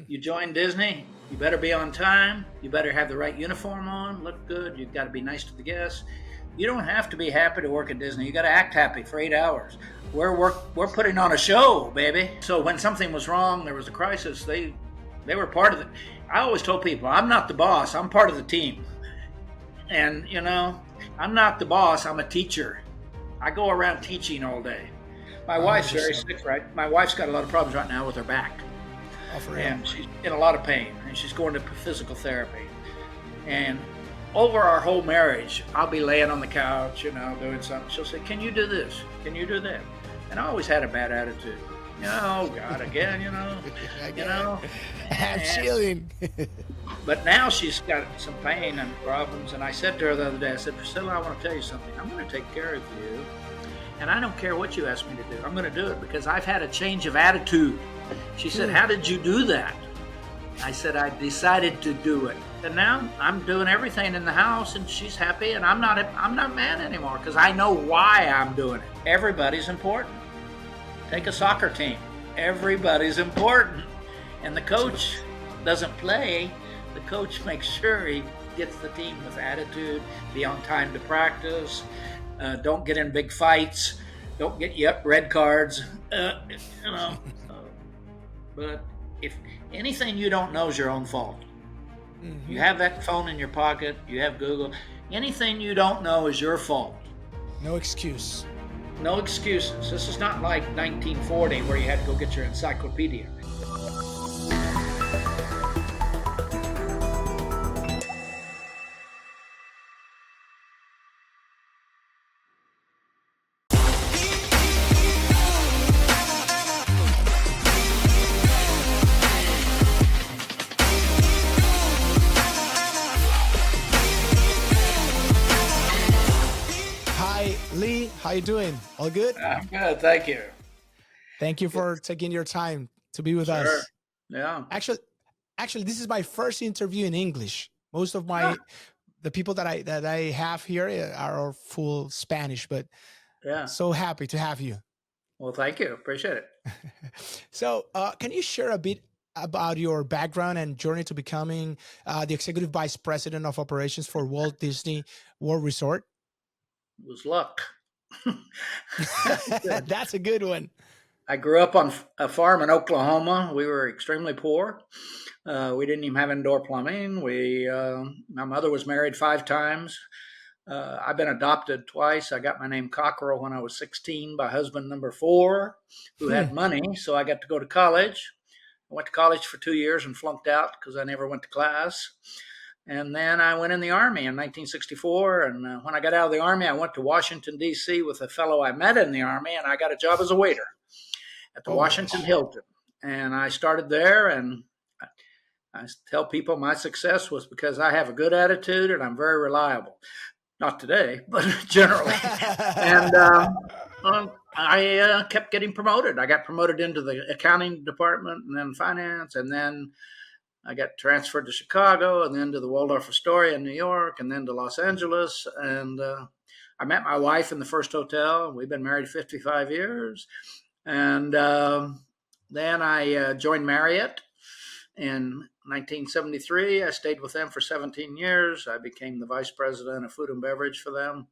You join Disney, you better be on time. You better have the right uniform on, look good. You've got to be nice to the guests. You don't have to be happy to work at Disney. You got to act happy for 8 hours. We're putting on a show, baby. So when something was wrong, there was a crisis. They were part of it. I always told people, I'm not the boss. I'm part of the team. And I'm not the boss. I'm a teacher. I go around teaching all day. My wife's very 100%. sick, right? My wife's got a lot of problems right now with her back, Oh, for real. and she's in a lot of pain, and she's going to physical therapy. And over our whole marriage, I'll be laying on the couch, doing something. She'll say, "Can you do this? Can you do that?" And I always had a bad attitude. Oh God, again, I'm And, chilling. but now she's got some pain and problems. And I said to her the other day, I said, "Priscilla, I want to tell you something. I'm going to take care of you. And I don't care what you ask me to do. I'm going to do it because I've had a change of attitude." She said, "How did you do that?" I said, "I decided to do it. And now I'm doing everything in the house and she's happy and I'm not mad anymore because I know why I'm doing it." Everybody's important. Take a soccer team. Everybody's important. And the coach doesn't play. The coach makes sure he gets the team with attitude, be on time to practice, don't get in big fights, don't get red cards, uh, you know. But if anything you don't know is your own fault. You have that phone in your pocket, you have Google. Anything you don't know is your fault. No excuse. No excuses. This is not like 1940 where you had to go get your encyclopedia. Hi, Lee. How you doing? All good? I'm good, thank you. Thank you for taking your time to be with Sure. us. Yeah. Actually, actually, this is my first interview in English. Most of Ah, the people that I have here are full Spanish, but yeah. so happy to have you. Well, thank you. Appreciate it. So, can you share a bit about your background and journey to becoming the executive vice president of operations for Walt Disney World Resort? It was luck. Good. That's a good one. I grew up on a farm in Oklahoma. We were extremely poor. We didn't even have indoor plumbing. My mother was married 5 times. I've been adopted twice. I got my name Cockrell when I was 16 by husband number 4, who Hmm. had money, so I got to go to college. I went to college for 2 years and flunked out because I never went to class. And then I went in the Army in 1964. And when I got out of the Army, I went to Washington, D.C. with a fellow I met in the Army, and I got a job as a waiter at the Oh, Washington Hilton. And I started there, and I tell people my success was because I have a good attitude and I'm very reliable. Not today, but generally. And I kept getting promoted. I got promoted into the accounting department and then finance, and then I got transferred to Chicago, and then to the Waldorf Astoria in New York, and then to Los Angeles. And I met my wife in the first hotel. We've been married 55 years. And then I joined Marriott in 1973. I stayed with them for 17 years. I became the vice president of food and beverage for them.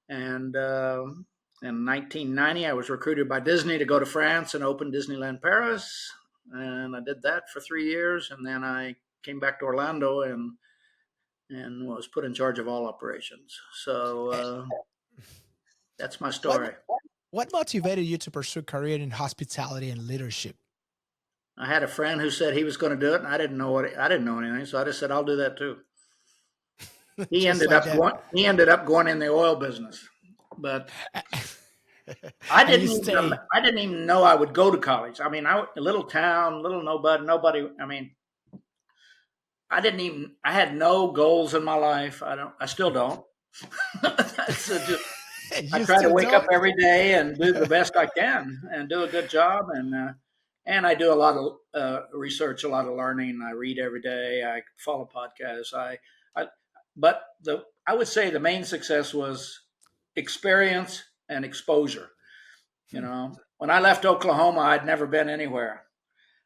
And in 1990, I was recruited by Disney to go to France and open Disneyland Paris. And I did that for 3 years. And then I came back to Orlando and was put in charge of all operations. So that's my what story. what motivated you to pursue a career in hospitality and leadership? I had a friend who said he was going to do it, and I didn't know anything, so I just said I'll do that too. He Just ended like up that. going. He ended up going in the oil business, but I And you didn't even. stay. I didn't even know I would go to college. I mean, a little town, little nobody. Nobody. I mean, I didn't even. I had no goals in my life. I don't. I still don't. So I You try to still wake up don't? every day and do the best I can and do a good job. And I do a lot of research, a lot of learning. I read every day. I follow podcasts. I but I would say the main success was experience and exposure. When I left Oklahoma, I'd never been anywhere.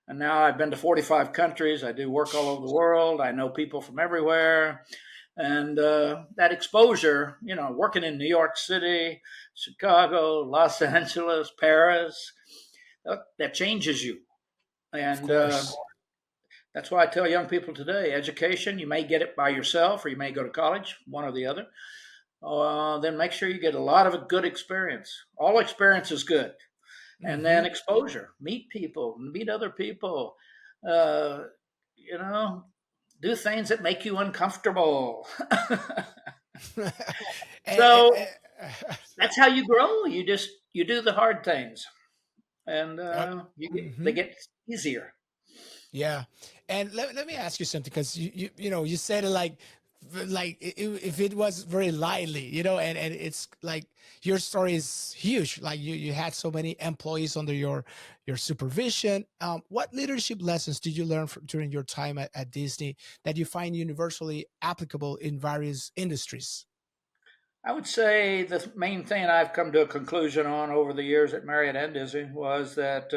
And now I've been to 45 countries. I do work all over the world. I know people from everywhere. And that exposure, working in New York City, Chicago, Los Angeles, Paris, that changes you. Of And course. that's why I tell young people today, education, you may get it by yourself or you may go to college, one or the other. Then make sure you get a lot of good experience. All experience is good. And then Hmm. exposure, meet people, meet other people, uh, you know, do things that make you uncomfortable. So that's how you grow. You do the hard things, and they mhm. get easier. Yeah, and let me ask you something because you said it like if it was very lightly, and it's like your story is huge. Like you had so many employees under your supervision. What leadership lessons did you learn during your time at Disney that you find universally applicable in various industries? I would say the main thing I've come to a conclusion on over the years at Marriott and Disney was that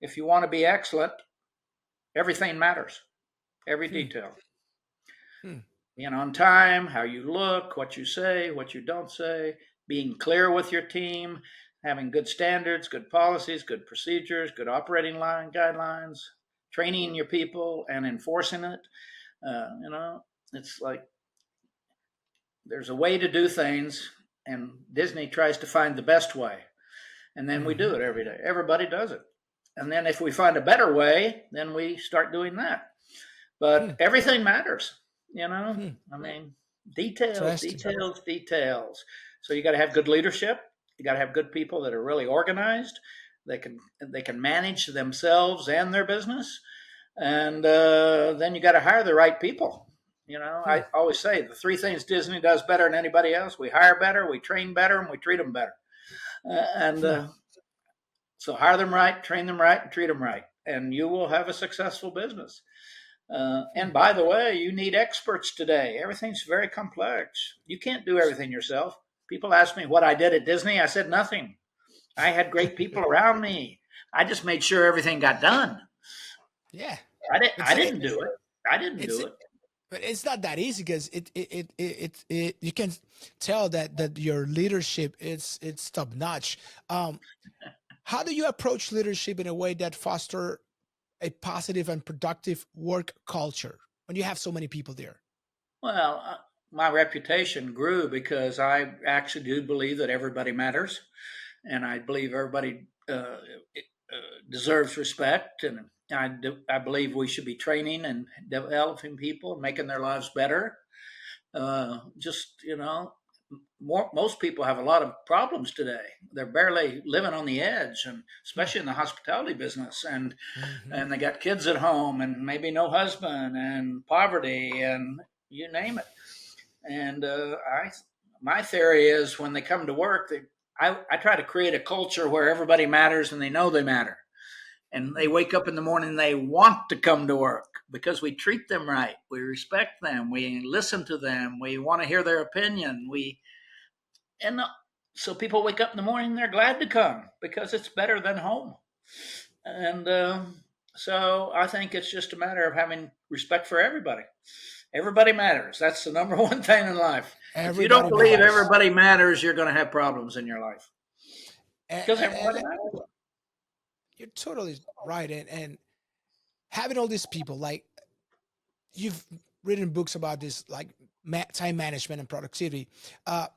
if you want to be excellent, everything matters, every Hmm. detail. Hmm. Being on time, how you look, what you say, what you don't say, being clear with your team, having good standards, good policies, good procedures, good operating line guidelines, training your people and enforcing it. It's like there's a way to do things, and Disney tries to find the best way, and then we do Hmm. it every day. Everybody does it, and then if we find a better way, then we start doing that. Hmm. But everything matters, Hmm. I mean, details, Interesting. details, details. So you got to have good leadership. You got to have good people that are really organized. They can manage themselves and their business, and then you got to hire the right people. Hmm. I always say the three things Disney does better than anybody else: we hire better, we train better, and we treat them better. And Hmm. So hire them right, train them right, and treat them right, and you will have a successful business. Hmm. And by the way, you need experts today. Everything's very complex. You can't do everything yourself. People ask me what I did at Disney. I said nothing. I had great people around me. I just made sure everything got done. Yeah. I didn't. It's I it, didn't do it. I didn't it's do it. but it's not that easy because you can tell that your leadership it's top notch. How do you approach leadership in a way that foster a positive and productive work culture when you have so many people there? Well, my reputation grew because I actually do believe that everybody matters, and I believe everybody deserves respect, and I believe we should be training and developing people, making their lives better. Just most people have a lot of problems today. They're barely living on the edge, and Hmm. especially in the hospitality business, and Hmm. and they got kids at home, and maybe no husband, and poverty, and you name it. And my theory is when they come to work, I try to create a culture where everybody matters and they know they matter. And they Hmm. wake up in the morning and they want to come to work because we treat them right. We respect them. We listen to them. We want to hear their opinion. And so people wake up in the morning and they're glad to come because it's better than home. And so I think it's just a matter of having respect for everybody. Everybody matters. That's the number one thing in life. If you don't Everybody believe matters. everybody matters, you're going to have problems in your life And, because and, everybody and matters. you're totally right. And having all these people, like you've written books about this, like time management and productivity. Uh,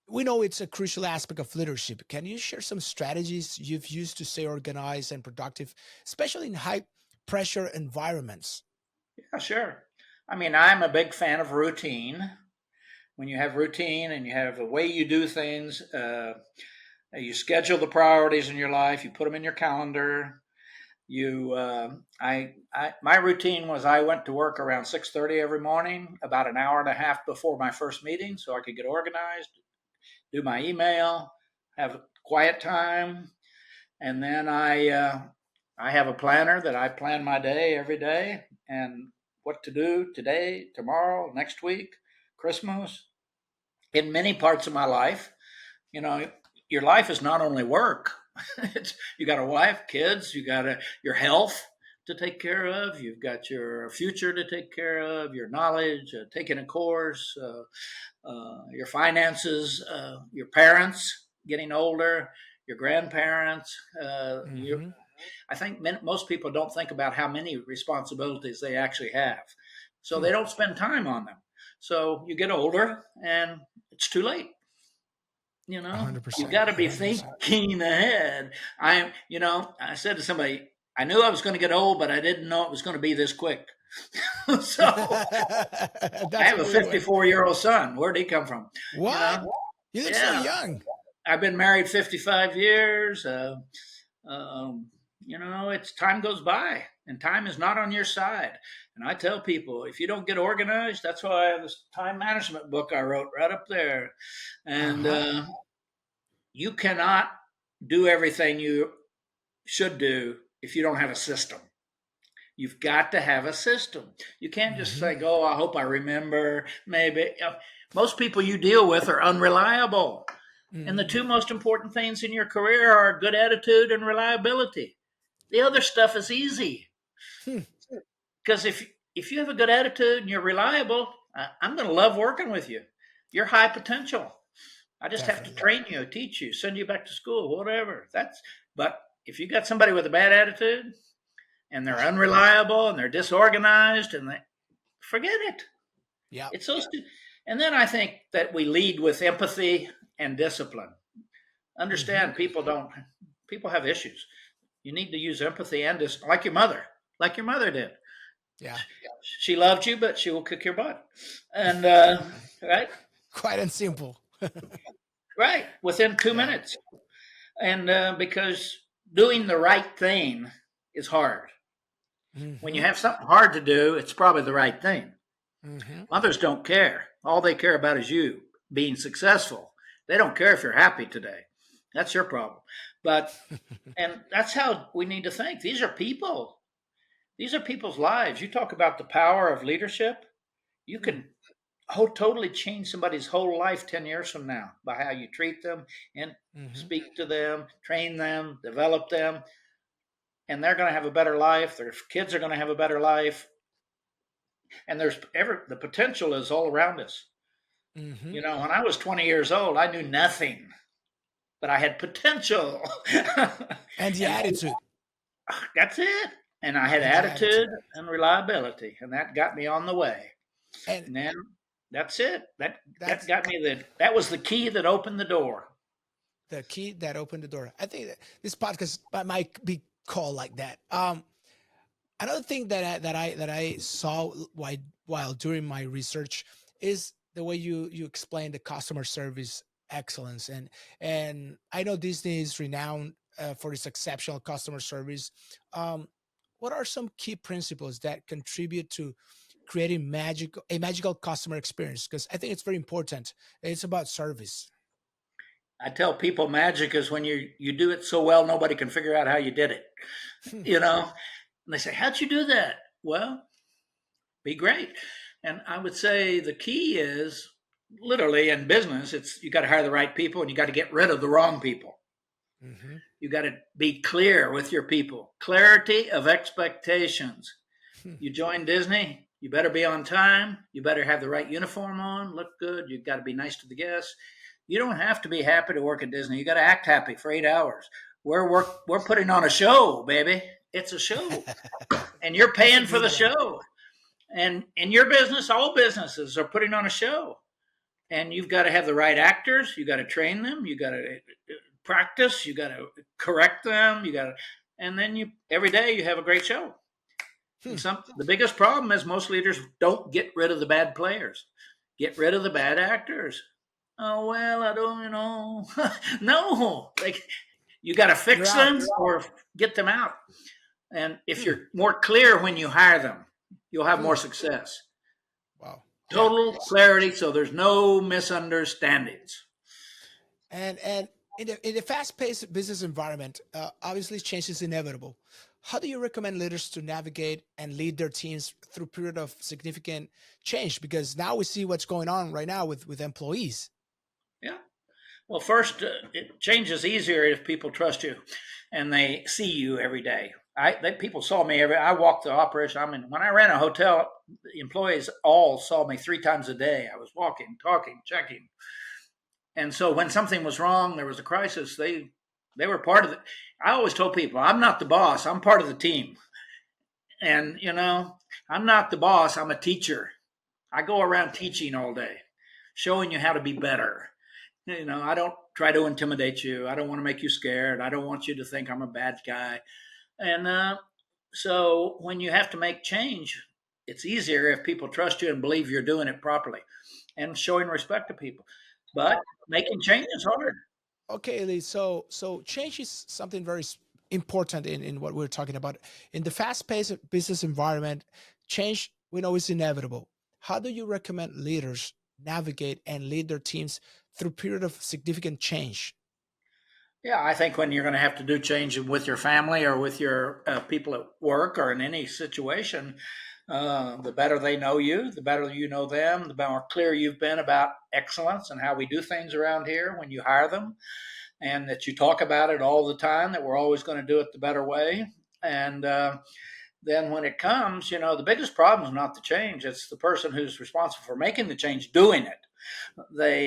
we know it's a crucial aspect of leadership. Can you share some strategies you've used to stay organized and productive, especially in high pressure environments? Yeah, sure. I mean, I'm a big fan of routine. When you have routine and you have the way you do things, you schedule the priorities in your life, you put them in your calendar. My routine was I went to work around 6:30 every morning, about an hour and a half before my first meeting, so I could get organized, do my email, have quiet time, and then I have a planner that I plan my day every day and what to do today, tomorrow, next week, Christmas, in many parts of my life. You know, your life is not only work. You got a wife, kids, your health to take care of. You've got your future to take care of, your knowledge, taking a course, your finances, your parents getting older, your grandparents. Mm-hmm. I think most people don't think about how many responsibilities they actually have. So Hmm. they don't spend time on them. So you get older and it's too late. You got 100%. to be 100%. thinking ahead. I said to somebody, I knew I was going to get old, but I didn't know it was going to be this quick. So I That's have a a good one. 54-year-old son. Where'd he come from? You What? know, You look so yeah. young. I've been married 55 years. Um, it's time goes by and time is not on your side. And I tell people, if you don't get organized, that's why I have this time management book I wrote right up there. And Uh-huh. you cannot do everything you should do if you don't have a system. You've got to have a system. You can't just Mm-hmm. say, "Oh, I hope I remember." Maybe most people you deal with are unreliable, and the Mm-hmm. two most important things in your career are good attitude and reliability. The other stuff is easy Hmm. because if you have a good attitude and you're reliable, I'm going to love working with you. You're high potential. I just have to Definitely. train you, teach you, send you back to school, whatever. But if you got somebody with a bad attitude and they're Ah, unreliable and they're disorganized and they forget it. yeah. It's so and then I think that we lead with empathy and discipline. Mm-hmm. Understand people have issues. You need to use empathy and like your mother did. Yeah. She loved you, but she will kick your butt. And right, Quite and simple. right, within two Yeah. minutes. And because doing the right thing is hard. When Mm-hmm. you have something hard to do, it's probably the right thing. Mm-hmm. Mothers don't care. All they care about is you being successful. They don't care if you're happy today. That's your problem. But, and that's how we need to think. These are people, these are people's lives. You talk about the power of leadership. You can totally change somebody's whole life 10 years from now by how you treat them and Mm-hmm. speak to them, train them, develop them. And they're going to have a better life. Their kids are going to have a better life. And the potential is all around us. Mm-hmm. When I was 20 years old, I knew nothing, but I had potential. And the And attitude. that's it. And I had And the attitude. attitude and reliability, and that got me on the way. And And then that's it. That that's got me that was the key that opened the door. the key that opened the door. I think that this podcast might be called like that. Another thing that I saw while doing my research is the way you explain the customer service excellence, and I know Disney is renowned for its exceptional customer service. Um, what are some key principles that contribute to creating magical customer experience? Because I think it's very important. It's about service. I tell people magic is when you do it so well nobody can figure out how you did it. Hmm. You know, and they say, "How'd you do that?" Well, be great. And I would say the key is literally in business, it's you got to hire the right people and you got to get rid of the wrong people. Hmm. You got to be clear with your people. Clarity of expectations. Hmm. You join Disney, you better be on time. You better have the right uniform on, look good. You've got to be nice to the guests. You don't have to be happy to work at Disney. You got to act happy for 8 hours. We're putting on a show, baby. It's a show, and you're That's a paying for good the one. show. And in your business, all businesses are putting on a show, and you've got to have the right actors. You got to train them. You got to practice. You got to correct them. You got to, and then you every day you have a great show. Hmm. And the biggest problem is most leaders don't get rid of the bad players, get rid of the bad actors. Oh well, I don't, no, like you got to You're fix out. them or get them out. And if Hmm. you're more clear when you hire them, you'll have Hmm. more success. Wow. Yeah. Total clarity, so there's no misunderstandings. And in the fast-paced business environment, obviously change is inevitable. How do you recommend leaders to navigate and lead their teams through a period of significant change? Because now we see what's going on right now with employees. Yeah. Well, first, it changes easier if people trust you and they see you every day. People saw me I walked the operation. I mean, when I ran a hotel, the employees all saw me 3 times a day. I was walking, talking, checking. And so when something was wrong, there was a crisis, they were part of it. I always told people, I'm not the boss, I'm part of the team. And I'm not the boss, I'm a teacher. I go around teaching all day, showing you how to be better. I don't try to intimidate you. I don't want to make you scared. I don't want you to think I'm a bad guy. And so when you have to make change, it's easier if people trust you and believe you're doing it properly and showing respect to people. But making change is hard. Okay, Elise. So change is something very important in what we're talking about. In the fast-paced business environment, change we know is inevitable. How do you recommend leaders navigate and lead their teams through period of significant change? Yeah, I think when you're going to have to do change with your family or with your people at work or in any situation, the better they know you, the better you know them, the more clear you've been about excellence and how we do things around here when you hire them, and that you talk about it all the time, that we're always going to do it the better way. And then when it comes, the biggest problem is not the change. It's the person who's responsible for making the change doing it. They,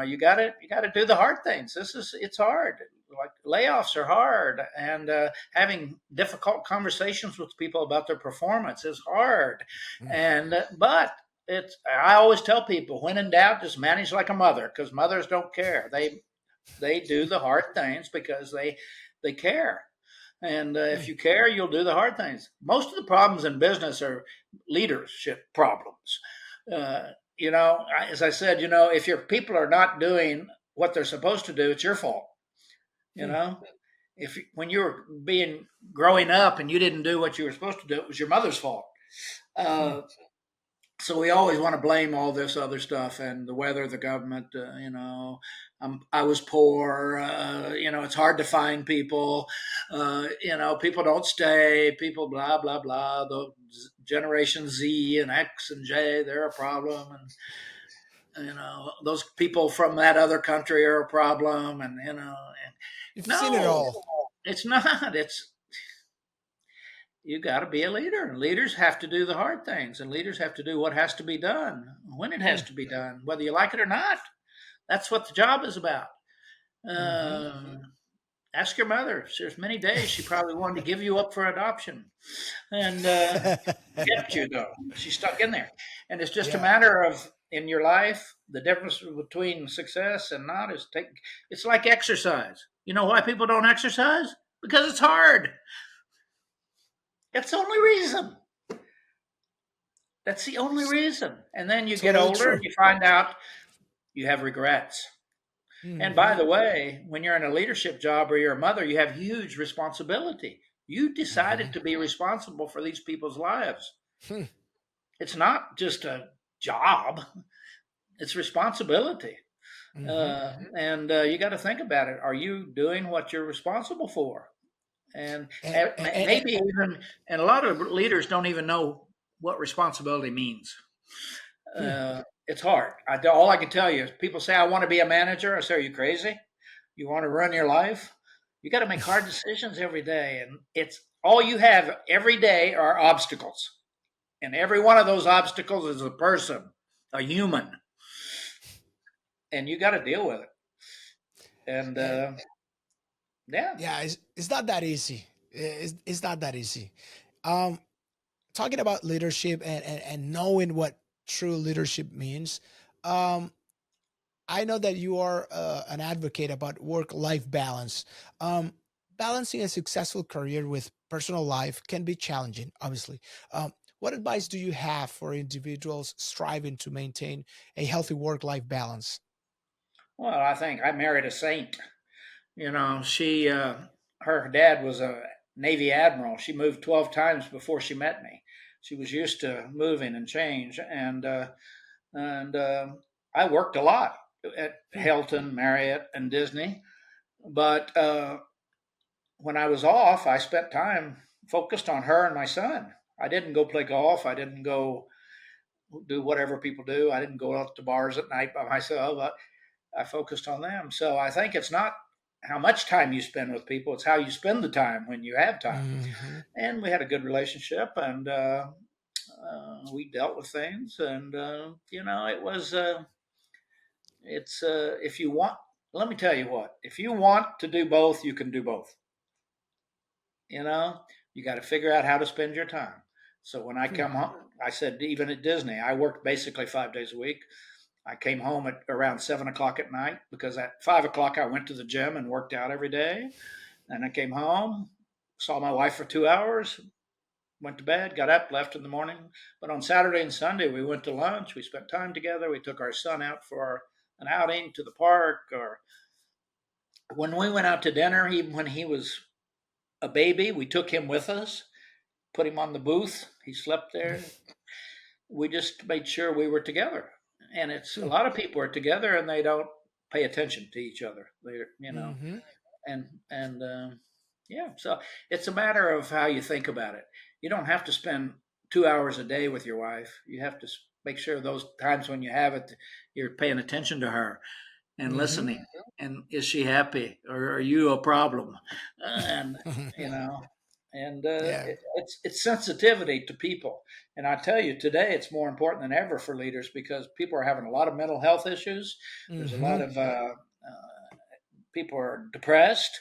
you got to do the hard things. It's hard. Like layoffs are hard, and having difficult conversations with people about their performance is hard. And but I always tell people, when in doubt, just manage like a mother, because mothers don't care. They do the hard things because they care. And if you care, you'll do the hard things. Most of the problems in business are leadership problems. As I said, if your people are not doing what they're supposed to do, it's your fault. You know, if when you were growing up and you didn't do what you were supposed to do, it was your mother's fault. So we always want to blame all this other stuff and the weather, the government. I was poor. It's hard to find people. People don't stay. People blah blah blah. The Generation Z and X and J, they're a problem, and those people from that other country are a problem, and You've seen it no, all. it's not. It's You got to be a leader, and leaders have to do the hard things, and leaders have to do what has to be done when it has to be done, whether you like it or not. That's what the job is about. Mm-hmm. Ask your mother. There's many days she probably wanted to give you up for adoption, and kept you though. She's stuck in there, and it's just a Yeah. matter of in your life the difference between success and not is take. It's like exercise. You know why people don't exercise? Because it's hard. That's the only reason. That's the only reason. And then you get Totally older and true. you find out you have regrets. And by Mm-hmm. the way, when you're in a leadership job or you're a mother, you have huge responsibility. You Mm-hmm. decided to be responsible for these people's lives. Hmm. It's not just a job, it's responsibility. Mm-hmm. And you got to think about it. Are you doing what you're responsible for? And And maybe even, and a lot of leaders don't even know what responsibility means. hmm. It's hard. All I can tell you is people say, I want to be a manager. I say, are you crazy? You want to run your life? You got to make hard decisions every day. And it's all you have every day are obstacles. And every one of those obstacles is a person, a human. And you got to deal with it. And And yeah. yeah, it's not that easy. It's not that easy. Um, Talking about leadership and knowing what true leadership means. Um, I know that you are an advocate about work-life balance. Um, Balancing a successful career with personal life can be challenging, obviously. What advice do you have for individuals striving to maintain a healthy work-life balance? Well, I think I married a saint. She, her dad was a Navy admiral. She moved 12 times before she met me. She was used to moving and change, and I worked a lot at Hmm. Hilton, Marriott, and Disney. But when I was off, I spent time focused on her and my son. I didn't go play golf. I didn't go do whatever people do. I didn't go out to bars at night by myself. I focused on them. So I think it's not how much time you spend with people. It's how you spend the time when you have time. Hmm. And we had a good relationship, and we dealt with things. And it was it's if you want. Let me tell you what. If you want to do both, you can do both. You know, you got to figure out how to spend your time. So when I come home, I said even at Disney, I worked basically 5 days a week. I came home at around 7 o'clock at night because at 5 o'clock I went to the gym and worked out every day. And I came home, saw my wife for 2 hours, went to bed, got up, left in the morning. But on Saturday and Sunday, we went to lunch. We spent time together. We took our son out for an outing to the park. Or when we went out to dinner, even when he was a baby, we took him with us, put him on the booth. He slept there. We just made sure we were together. And it's a lot of people are together and they don't pay attention to each other. They're. Hmm. And yeah, so it's a matter of how you think about it. You don't have to spend 2 hours a day with your wife. You have to make sure those times when you have it, you're paying attention to her and Hmm. listening. And is she happy, or are you a problem? And you know, and Yeah. it's sensitivity to people. And I tell you, today it's more important than ever for leaders because people are having a lot of mental health issues. There's a lot Hmm. of people are depressed,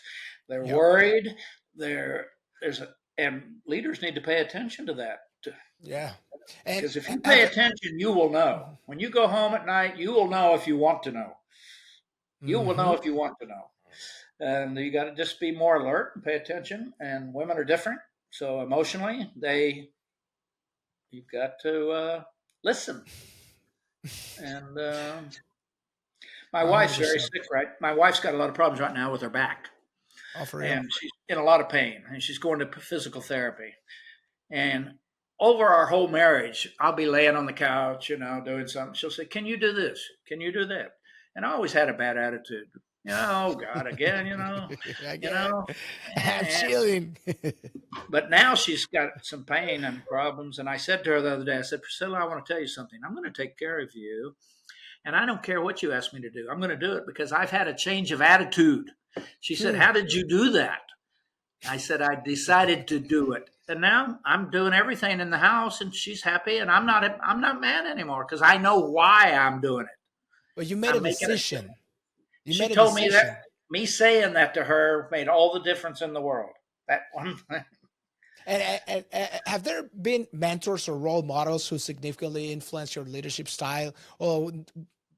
they're Yep. worried, there's a, and leaders need to pay attention to that. Yeah. And Because if you pay have. attention, you will know. When you go home at night, you will know if you want to know. You will know Hmm. if you want to know. And you got to just be more alert and pay attention. And women are different. So emotionally, you've got to listen. And my wife's very 100%. sick, right? My wife's got a lot of problems right now with her back. Oh, for real. And she's in a lot of pain. And she's going to physical therapy. And over our whole marriage, I'll be laying on the couch, doing something. She'll say, "Can you do this? Can you do that?" And I always had a bad attitude. Oh God, again, you Again, know. I'm And, chilling. but now she's got some pain and problems. And I said to her the other day, I said, "Priscilla, I want to tell you something. I'm going to take care of you, and I don't care what you ask me to do. I'm going to do it because I've had a change of attitude." She said, Hmm. "How did you do that?" I said, "I decided to do it. And now I'm doing everything in the house and she's happy and I'm not mad anymore because I know why I'm doing it. But you made a I'm making it. decision. You She made a told me that decision. me saying that to her made all the difference in the world. That one thing. And have there been mentors or role models who significantly influence your leadership style? Or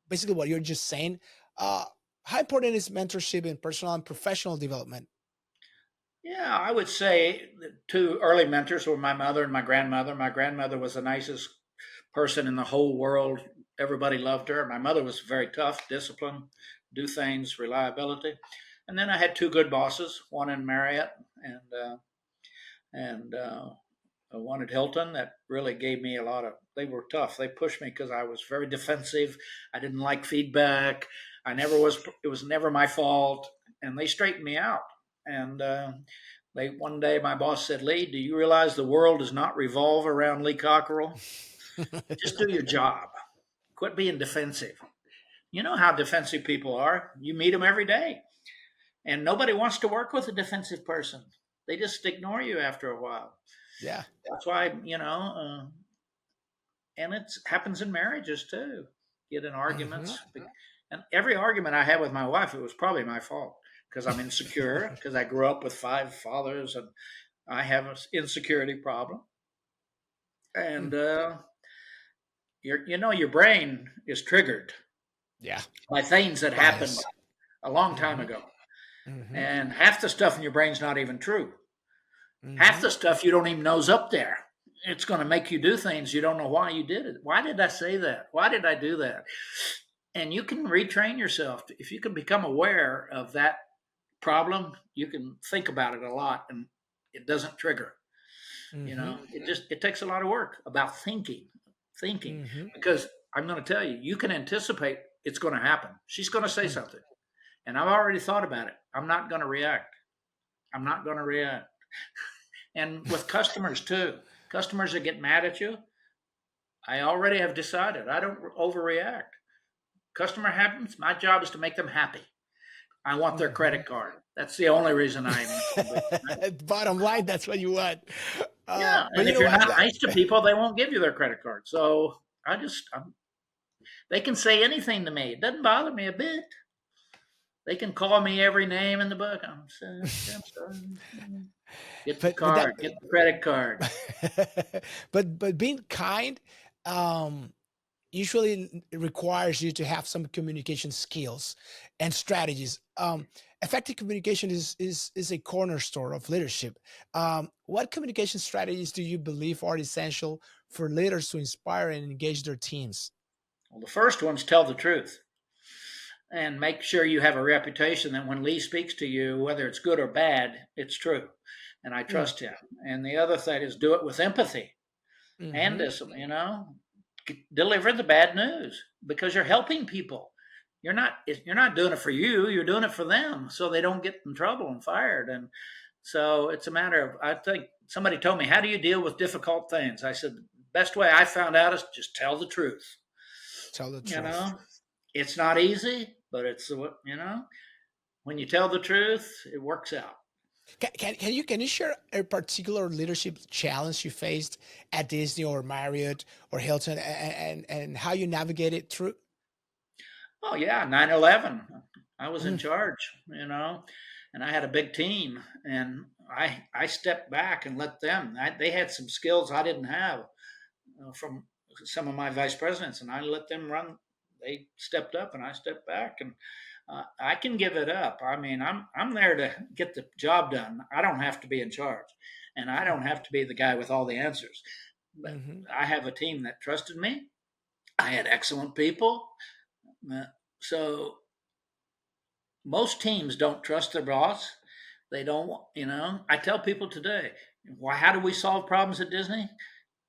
basically, what you're just saying? Uh, how important is mentorship in personal and professional development? Yeah, I would say the two early mentors were my mother and my grandmother. My grandmother was the nicest person in the whole world. Everybody loved her. My mother was very tough, disciplined, do things, reliability. And then I had two good bosses, one in Marriott and one at Hilton that really gave me a lot of. They were tough. They pushed me because I was very defensive. I didn't like feedback. I never was. It was never my fault, and they straightened me out. And they one day my boss said, "Lee, do you realize the world does not revolve around Lee Cockerell? Just do your job. Quit being defensive. You know how defensive people are. You meet them every day, and nobody wants to work with a defensive person. They just ignore you after a while. Yeah. That's why and it happens in marriages too. Get in Hmm. arguments, and every argument I had with my wife, it was probably my fault because I'm insecure because I grew up with five fathers and I have an insecurity problem. And your brain is triggered Yeah. by things that happened Bias. a long time Hmm. ago, Hmm. and half the stuff in your brain's not even true. Half Hmm. the stuff you don't even know's up there. It's going to make you do things you don't know why you did it. Why did I say that? Why did I do that? And you can retrain yourself. If you can become aware of that problem, you can think about it a lot and it doesn't trigger. Hmm. It takes a lot of work about thinking, Hmm. because I'm going to tell you, you can anticipate it's going to happen. She's going to say something, and I've already thought about it. I'm not going to react. I'm not going to react. And with customers too, customers that get mad at you, I already have decided I don't overreact. Customer happens, my job is to make them happy. I want their credit card. That's the only reason I mentioned it. Bottom line, that's what you want. Yeah, But and you if know you're what? not nice to people, they won't give you their credit card. So they can say anything to me. It doesn't bother me a bit. They can call me every name in the book. I'm sorry. I'm sorry. Get the But that card. Get the credit card. but being kind usually requires you to have some communication skills and strategies. Effective communication is a cornerstone of leadership. What communication strategies do you believe are essential for leaders to inspire and engage their teams? Well, the first one's tell the truth and make sure you have a reputation that when Lee speaks to you, whether it's good or bad, it's true. And I Mm, trust him. And the other thing is do it with empathy and mhm. discipline, deliver the bad news because you're helping people. You're not doing it for you, you're doing it for them so they don't get in trouble and fired. And so it's a matter of, I think somebody told me, how do you deal with difficult things? I said, the best way I found out is just tell the truth. Tell the You truth. know, it's not easy, but when you tell the truth, it works out. Can you share a particular leadership challenge you faced at Disney or Marriott or Hilton, and how you navigated through? Oh yeah, 9/11. I was in Mm, charge, and I had a big team, and I stepped back and let them. They had some skills I didn't have from some of my vice presidents, and I let them run. They stepped up, and I stepped back, and I can give it up. I mean, I'm there to get the job done. I don't have to be in charge, and I don't have to be the guy with all the answers. But mhm, I have a team that trusted me. I had excellent people. Uh, So most teams don't trust their boss. They don't, I tell people today, why? How do we solve problems at Disney?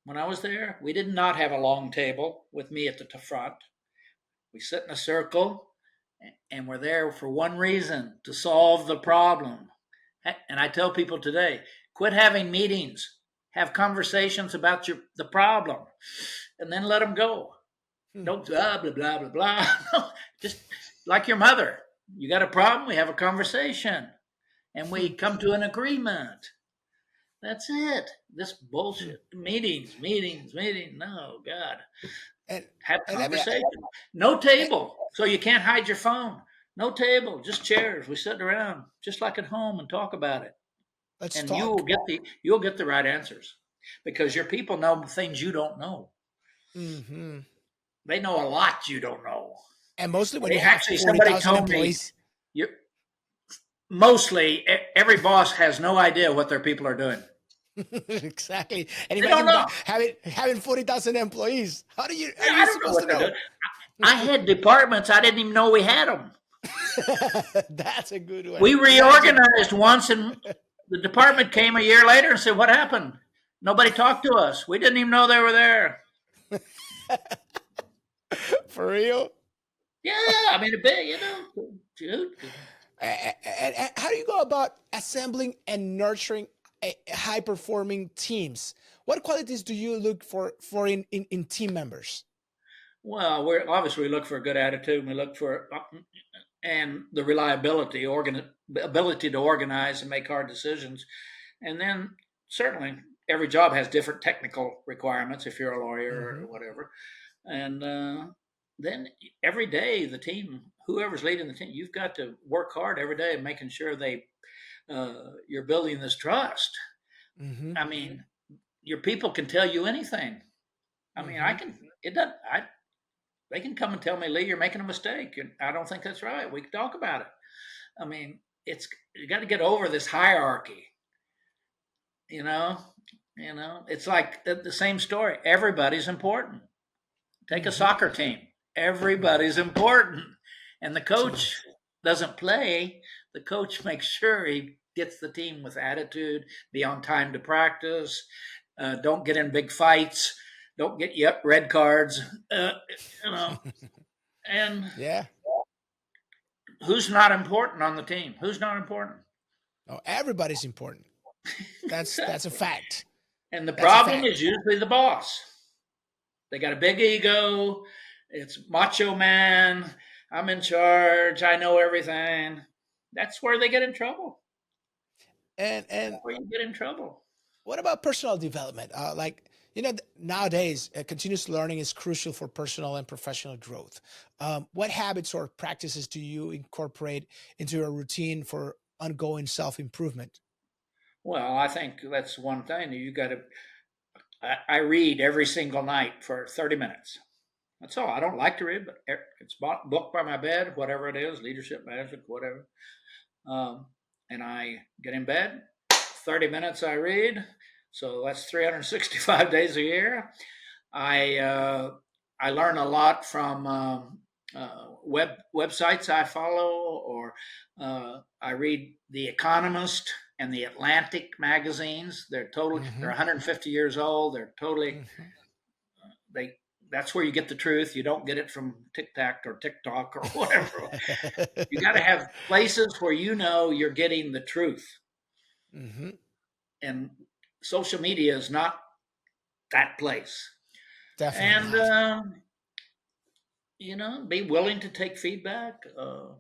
When I was there, we did not have a long table with me at the front. We sit in a circle and we're there for one reason, to solve the problem. And I tell people today, quit having meetings, have conversations about the problem, and then let them go. mm, Don't blah blah blah blah blah. Just like your mother. You got a problem, we have a conversation and we mm, come to an agreement. That's it. This mm. bullshit. Meetings. No, God. And Have and conversation. No table. So you can't hide your phone. No table, just chairs. We sit around just like at home and talk about it. let's And talk. you'll get the right answers because your people know things you don't know. Hmm. They know a lot you don't know. And mostly when They you have actually somebody 40,000 told me employees. you mostly every boss has no idea what their people are doing. Exactly. And They don't imagine know. that having 40,000 employees. How are I you don't know supposed to what they're know? doing. I had departments I didn't even know we had them. That's a good one. We Imagine. reorganized once, and the department came a year later and said, "What happened?" Nobody talked to us. We didn't even know they were there. For real. Yeah, I mean, a bit, dude. And how do you go about assembling and nurturing high performing teams? What qualities do you look for in team members? Well, we look for a good attitude. And we look for and the reliability, ability to organize and make hard decisions, and then certainly every job has different technical requirements. If you're a lawyer Hmm. or whatever, and then every day the team, whoever's leading the team, you've got to work hard every day, making sure you're building this trust. Hmm. I mean, your people can tell you anything. I mean, I Hmm. can. It doesn't. I They can come and tell me, Lee, you're making a mistake, and I don't think that's right. We can talk about it. I mean, it's you got to get over this hierarchy. You know, it's like the same story. Everybody's important. Take a Hmm. soccer team. Everybody's important, and the coach doesn't play. The coach makes sure he gets the team with attitude, be on time to practice, don't get in big fights, don't get red cards. Uh, you know, and Yeah. who's not important on the team? Who's not important? No, everybody's important. That's a Exactly. fact. And the That's a problem fact. is usually the boss. They got a big ego. It's macho man. I'm in charge. I know everything. That's where they get in trouble. And That's where you get in trouble. what about personal development? Like, nowadays, continuous learning is crucial for personal and professional growth. What habits or practices do you incorporate into your routine for ongoing self improvement? Well, I think that's one thing you got to. I read every single night for 30 minutes. That's all. I don't like to read, but it's book by my bed, whatever it is, leadership, management, whatever. Um, and I get in bed, 30 minutes I read. So that's 365 days a year. I uh, I learn a lot from websites I follow, or I read The Economist and The Atlantic magazines. They're Hmm. 150 years old. They're totally Hmm. they. That's where you get the truth. You don't get it from TikTok or TikTok or whatever. You got to have places where you know you're getting the truth, Hmm. and social media is not that place. Definitely And not. be willing to take feedback. Uh,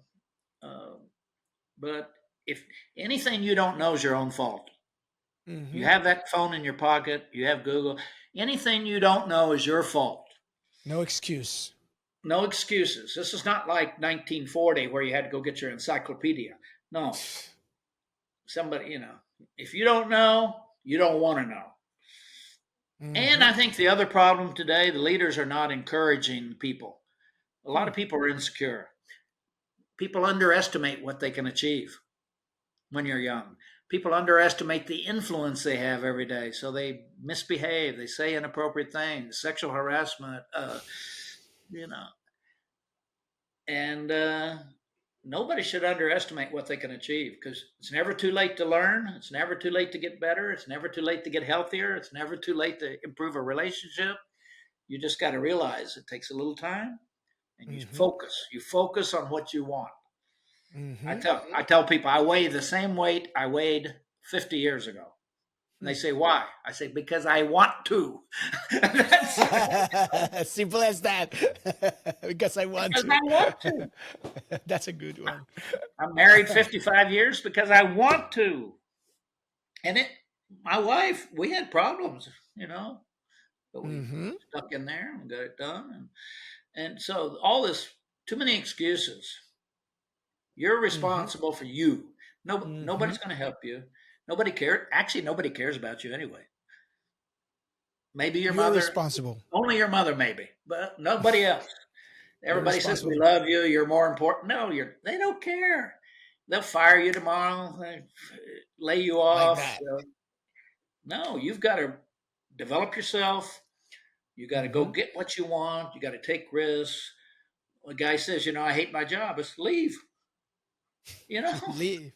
but if anything you don't know is your own fault. You Hmm. have that phone in your pocket. You have Google. Anything you don't know is your fault. No excuse. No excuses. This is not like 1940 where you had to go get your encyclopedia. No, somebody, if you don't know, you don't want to know. And Hmm. I think the other problem today, the leaders are not encouraging people. A lot Hmm. of people are insecure. People underestimate what they can achieve when you're young. People underestimate the influence they have every day, so they misbehave. They say inappropriate things, sexual harassment, you know, and nobody should underestimate what they can achieve because it's never too late to learn. It's never too late to get better. It's never too late to get healthier. It's never too late to improve a relationship. You just got to realize it takes a little time, and you Hmm. focus. You focus on what you want. I Hmm. tell I tell people I weigh the same weight I weighed 50 years ago. And they say, why? I say, because I want to. That's Simple as that. Because I want because to. I want to. That's a good one. I'm married 55 years because I want to. And my wife, we had problems, but we Hmm. stuck in there and got it done. And so all this, too many excuses. You're Hmm. responsible for you. No, Hmm. nobody's going to help you. Nobody cares. Actually, nobody cares about you anyway. Maybe your You're mother, responsible. only your mother, maybe, but nobody else. You're Everybody says we responsible. love you. You're more important. No, they don't care. They'll fire you tomorrow. Lay you Like off. that. No, you've got to develop yourself. You got to go Hmm. get what you want. You got to take risks. A guy says, I hate my job. It's leave. You know, Leave.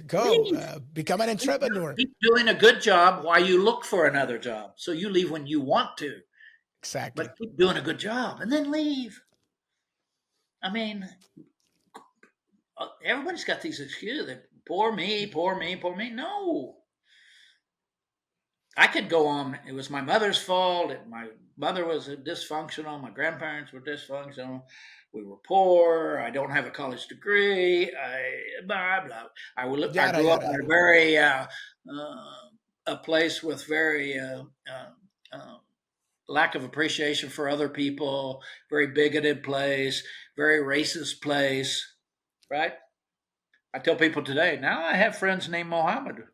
Go. leave. Become an entrepreneur. Keep doing a good job while you look for another job. So you leave when you want to, Exactly. but keep doing a good job and then leave. I mean, everybody's got these excuses that poor me, poor me, poor me. No, I could go on. It was my mother's fault. My mother was dysfunctional. My grandparents were dysfunctional. We were poor. I don't have a college degree. Blah blah. I Yada grew up yada in yada. a place with very uh, lack of appreciation for other people. Very bigoted place. Very racist place. Right. I tell people today. Now I have friends named Mohammed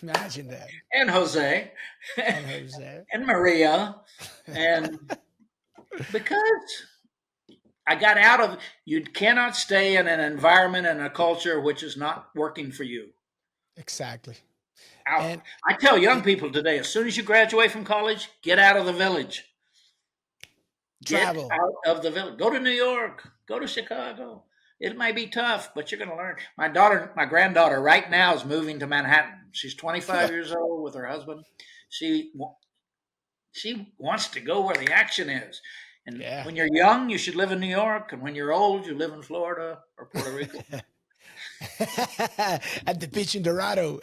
Imagine that. and Jose And Jose. and Maria, and because I got out of, you cannot stay in an environment and a culture which is not working for you. Exactly. Out. And I tell young it, people today, as soon as you graduate from college, get out of the village. Get travel. out of the village. Go to New York. Go to Chicago. It might be tough, but you're going to learn. My granddaughter, right now is moving to Manhattan. She's 25 years old with her husband. She she wants to go where the action is. And Yeah. when you're young, you should live in New York, and when you're old, you live in Florida or Puerto Rico. At the beach in Dorado.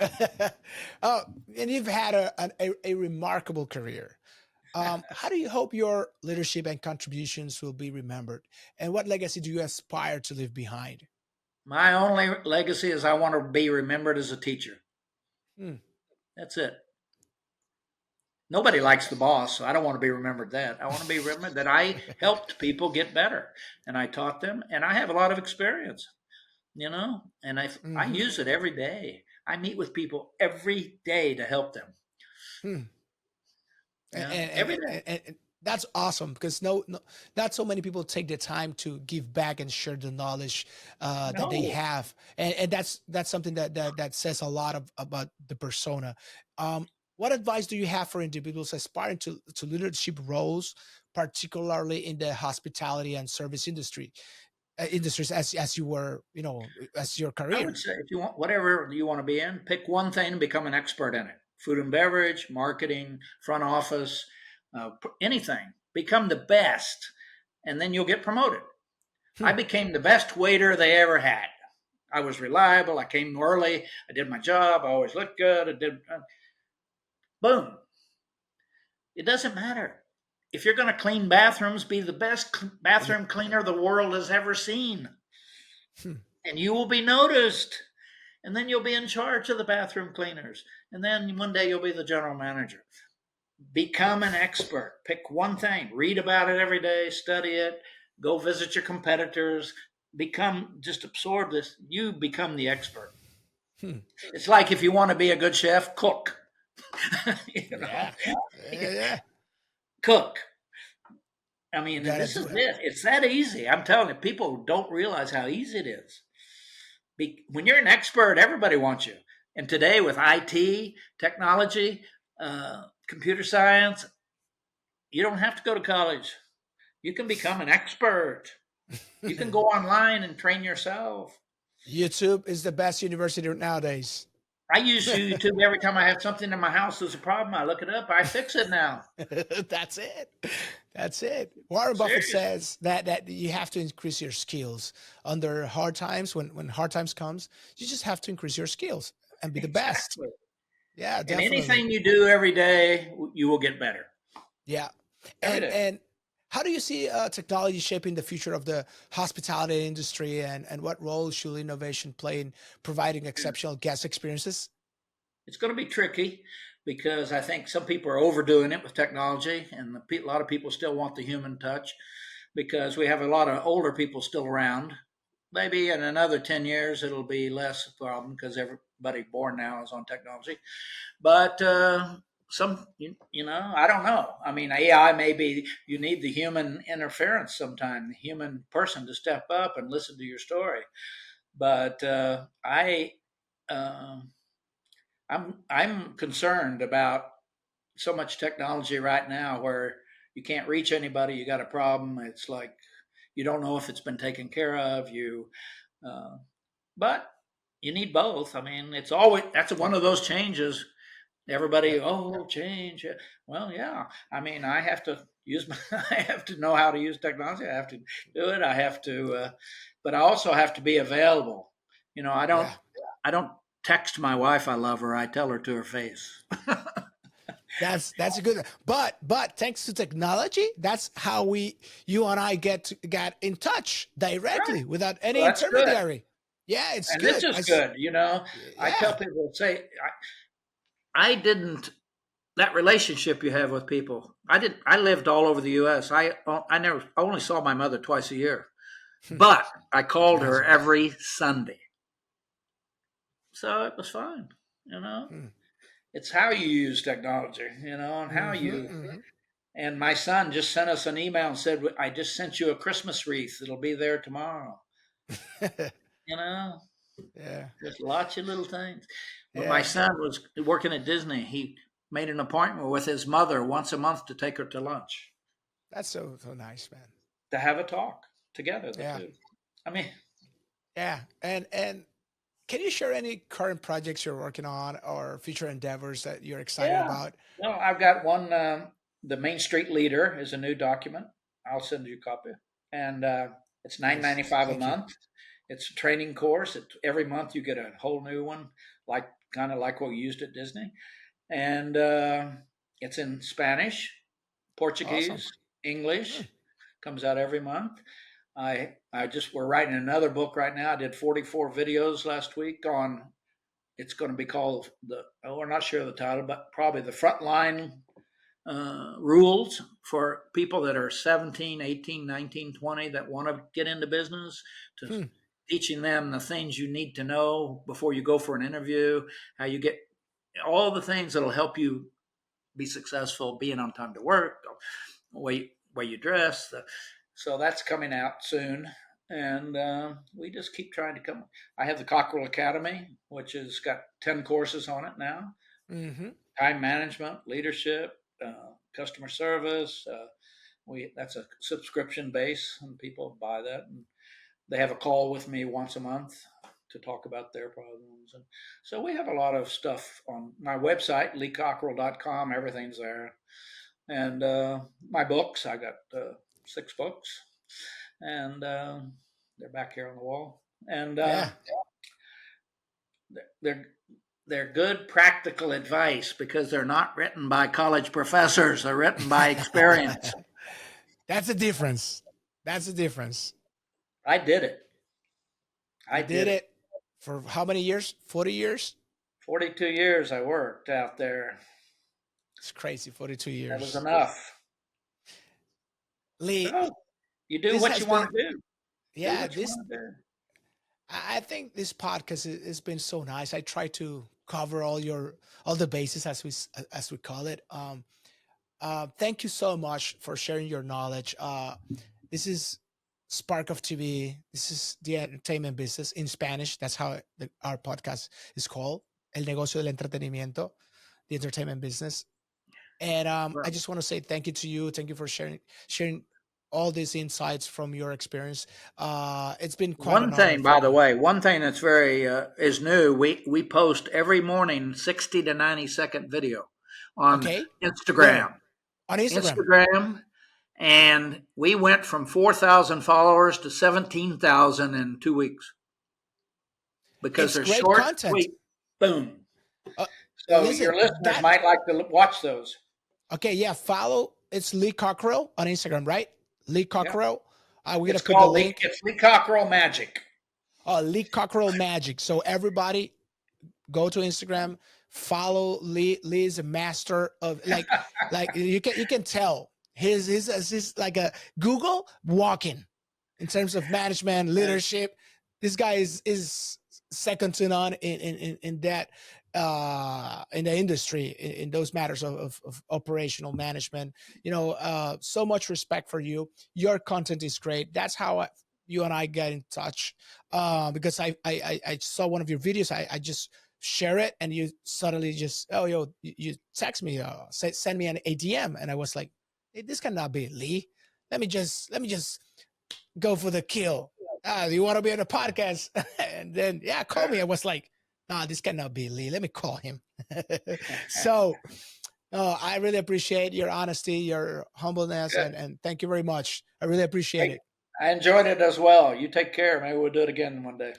Oh, and you've had a remarkable career. How do you hope your leadership and contributions will be remembered? And what legacy do you aspire to leave behind? My only legacy is I want to be remembered as a teacher. Hmm. That's it. Nobody likes the boss, so I don't want to be remembered that. I want to be remembered that I helped people get better and I taught them, and I have a lot of experience, and I Hmm. use it every day. I meet with people every day to help them. Hmm. and, Yeah, and, every and, day. and, and that's awesome because no, not so many people take the time to give back and share the knowledge that they No, have, and that's something that says a lot about the persona. um, what advice do you have for individuals aspiring to leadership roles, particularly in the hospitality and service industries, as you were, as your I would career? say if you want whatever you want to be in, pick one thing and become an expert in it. Food and beverage, marketing, front office, anything. Become the best, and then you'll get promoted. I Hmm. became the best waiter they ever had. I was reliable. I came early. I did my job. I always looked good. I did. Boom. It doesn't matter. If you're going to clean bathrooms, be the best Yeah. bathroom cleaner the world has ever seen, Hmm. and you will be noticed. And then you'll be in charge of the bathroom cleaners. And then one day you'll be the general manager. Become an expert. Pick one thing. Read about it every day. Study it. Go visit your competitors. Just absorb this. You become the expert. Hmm. It's like if you want to be a good chef, cook. you know, Yeah. Yeah. cook. I mean, and Gotta this do is it. it. It's that easy. I'm telling you, people don't realize how easy it is. When you're an expert, everybody wants you. And today, with IT, technology, computer science, you don't have to go to college. You can become an expert. You can go online and train yourself. YouTube is the best university nowadays. I use YouTube every time I have something in my house there's a problem. I look it up. I fix it now. That's it. That's it. Warren Buffett Seriously. says that you have to increase your skills under hard times. When hard times comes, you just have to increase your skills and be the best. Exactly. Yeah, And definitely. anything you do every day, you will get better Yeah. every And day. and how do you see technology shaping the future of the hospitality industry, and what role should innovation play in providing exceptional guest experiences? It's going to be tricky because I think some people are overdoing it with technology, and a lot of people still want the human touch because we have a lot of older people still around. Maybe in another 10 years, it'll be less a problem because everybody born now is on technology. But I don't know. I mean, AI maybe you need the human interference sometime, the human person to step up and listen to your story. But uh, I'm concerned about so much technology right now where you can't reach anybody. You got a problem. It's like you don't know if it's been taken care of. Uh, but you need both. I mean, that's one of those changes. Yeah. Everybody, oh, change. Well, yeah. I mean, I have to use I have to know how to use technology. I have to do it. But I also have to be available. You know, Yeah. I don't text my wife I love her. I tell her to her face. That's a good. But thanks to technology, that's how you and I got in touch Right. directly without any Well, that's good. intermediary. Yeah, it's And this good. is good. I tell Yeah. people, I didn't, that relationship you have with people. I lived all over the U.S. I only saw my mother twice a year, but I called her Imagine. every Sunday. So it was fine. You know, Hmm. it's how you use technology, and how you, Hmm. and my son just sent us an email and said, I just sent you a Christmas wreath. It'll be there tomorrow. Hmm. You know, Yeah. Just lots of little things. When my Yeah. son was working at Disney, he made an appointment with his mother once a month to take her to lunch That's so nice, man. to have a talk together, the Yeah. two. I mean, Yeah. And can you share any current projects you're working on or future endeavors that you're excited yeah. about? I've got one. The Main Street Leader is a new document. I'll send you a copy, and it's Nice. $9.95 a Thank you. month. It's a training course. Every month you get a whole new one, like kind of like what we used at Disney, and it's in Spanish. Awesome. Portuguese, Hmm. English, comes out every month. We're writing another book right now. I did 44 videos last week on. It's going to be called we're not sure of the title, but probably the Frontline rules for people that are 17, 18, 19, 20 that want to get into business, to Hmm. teaching them the things you need to know before you go for an interview, how you get all the things that'll help you be successful, being on time to work, the way you dress. So that's coming out soon. And we just keep trying to come. I have the Cockrell Academy, which has got 10 courses on it now: Mm-hmm. time management, leadership, customer service. That's a subscription base, and people buy that, and they have a call with me once a month to talk about their problems. And so we have a lot of stuff on my website, leecockrell.com. Everything's there. And my books, I got 6 books, and they're back here on the wall. And Yeah. they're they're good practical advice because they're not written by college professors. They're written by experience. That's the difference. That's the difference. I did it. I You did did it. it for how many years? 40 years? 42 years I worked out there. It's crazy. 42 That was years. enough. Lee, So you do this what you has want been, to do. Do yeah, what you this, want to do. I think this podcast has been so nice. I try to cover all the bases as we call it. Thank you so much for sharing your knowledge. This is Spark of TV. This is the entertainment business in Spanish. That's how our podcast is called. El negocio del entretenimiento, the entertainment business. And I Well, just want to say thank you to you. Thank you for sharing all these insights from your experience. It's been quite one an honor thing, for by the me. way, one thing that's very is new. We post every morning 60 to 90-second video on Okay, where Instagram. on Instagram? Instagram, and we went from 4,000 followers to 17,000 in 2 weeks because It's they're great short, content. sweet, boom. Uh, So your Listen, listeners that might like to watch those. okay? Yeah, follow. It's Lee Cockrell on Instagram, right? Lee Yeah, Cockrell. We're gonna it's put the called link. Lee Cockerel Magic. Lee Cockrell Magic. So everybody go to Instagram, follow Lee. Lee is a master of like you can tell his like a Google walking in terms of management, leadership. This guy is second to none in that in the industry in those matters of operational management. So much respect for you. Your content is great. That's how you and I get in touch, because I saw one of your videos. I just share it, and you suddenly just, oh, you text me, send me an ADM, and I was like, hey, this cannot be Lee. Let me just go for the kill. Do you want to be on a podcast? And then, yeah, call me. I was like, nah, this cannot be Lee. Let me call him. So I really appreciate your honesty, your humbleness, Good. and thank you very much. I really appreciate Hey, it. I enjoyed it as well. You take care. Maybe we'll do it again one day.